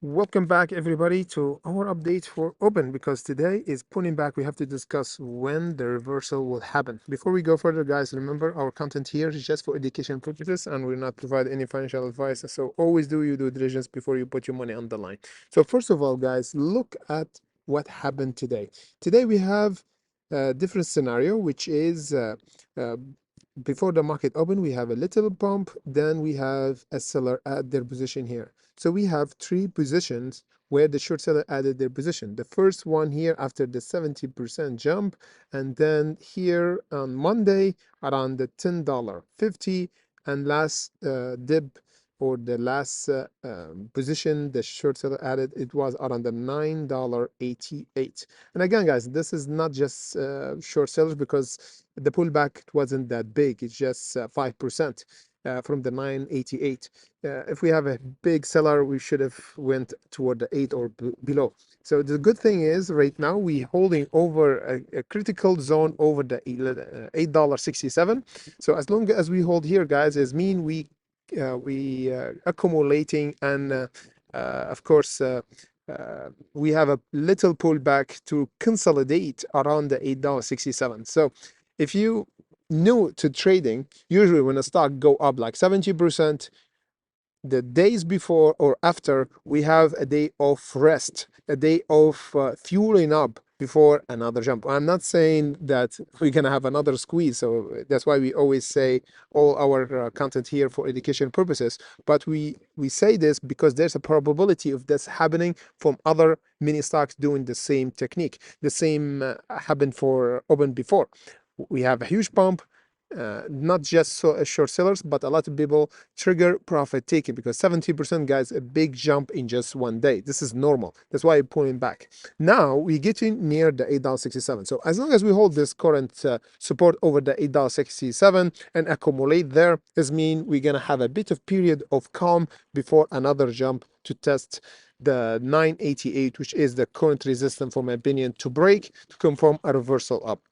Welcome back everybody to our update for open, because today is pulling back. We have to discuss when the reversal will happen. Before we go further, guys, remember our content here is just for education purposes and we're not provide any financial advice, so always do your due diligence before you put your money on the line. So first of all, guys, look at what happened today. Today we have a different scenario, which is uh, before the market open we have a little bump, then we have a seller at their position here. So we have three positions where the short seller added their position. The first one here after the 70% jump, and then here on Monday around the $10.50, and last dip or the last position the short seller added, it was around the $9.88. And again, guys, this is not just short sellers, because the pullback wasn't that big. It's just 5% from the 988. If we have a big seller, we should have went toward the 8 or below. So the good thing is right now we holding over a critical zone over the $8.67. So as long as we hold here, guys, is mean we accumulating, and of course we have a little pullback to consolidate around the $8.67. So if you new to trading, usually when a stock go up like 70%, the days before or after, we have a day of rest, a day of fueling up before another jump. I'm not saying that we're gonna have another squeeze, so that's why we always say all our content here for education purposes. But we say this because there's a probability of this happening from other mini stocks doing the same technique. The same happened for open before. We have a huge pump, not just short sellers, but a lot of people trigger profit taking, because 70%, guys, a big jump in just one day. This is normal. That's why I'm pulling back. Now we're getting near the $8.67. So as long as we hold this current support over the $8.67 and accumulate there, this means we're gonna have a bit of period of calm before another jump to test the 988, which is the current resistance, for my opinion, to break to confirm a reversal up.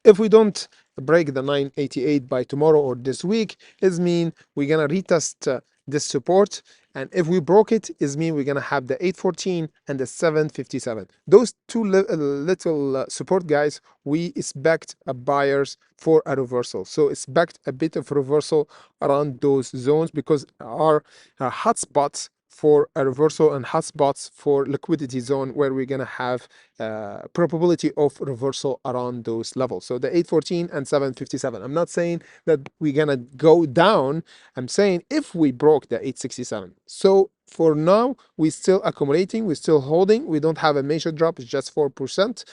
If we don't break the 988 by tomorrow or this week, it mean we're gonna retest this support, and if we broke it, it mean we're gonna have the 814 and the 757. Those two little support, guys, we expect buyers for a reversal. So expect a bit of reversal around those zones, because our hotspots for a reversal and hotspots for liquidity zone, where we're gonna have probability of reversal around those levels. So the 814 and 757. I'm not saying that we're gonna go down. I'm saying if we broke the 867. So for now, we're still accumulating, we're still holding. We don't have a major drop. It's just 4%.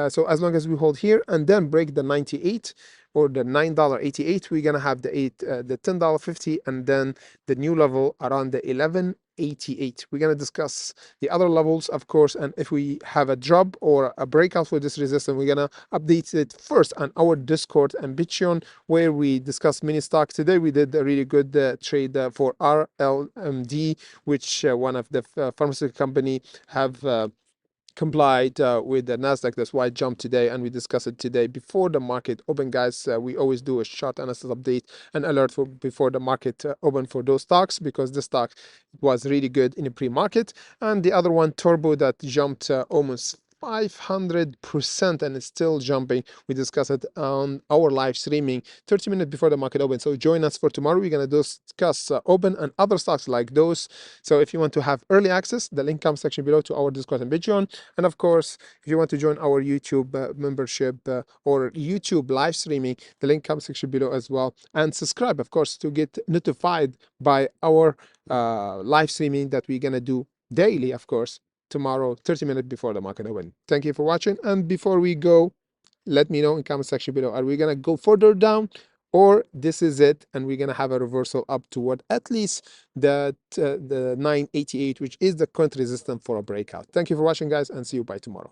So as long as we hold here and then break the 98 or the $9.88, we're gonna have the $10.50, and then the new level around the 1188. We're gonna discuss the other levels, of course, and if we have a drop or a breakout for this resistance, we're gonna update it first on our Discord and Bitcoin, where we discuss mini stocks. Today we did a really good trade for RLMD, which one of the pharmaceutical company have complied with the Nasdaq. That's why it jumped today, and we discussed it today before the market open, guys. We always do a short analysis update and alert for before the market open for those stocks, because the stock was really good in the pre-market. And the other one, Turbo, that jumped almost 500% and it's still jumping. We discussed it on our live streaming 30 minutes before the market open. So join us for tomorrow. We're going to discuss open and other stocks like those. So if you want to have early access, the link comes section below to our Discord and Patreon. And of course, if you want to join our YouTube membership or YouTube live streaming, the link comes section below as well. And subscribe, of course, to get notified by our live streaming that we're going to do daily, of course, tomorrow, 30 minutes before the market open. Thank you for watching. And before we go, let me know in comment section below, are we gonna go further down, or this is it and we're gonna have a reversal up toward at least the 988, which is the current resistance for a breakout. Thank you for watching, guys, and see you by tomorrow.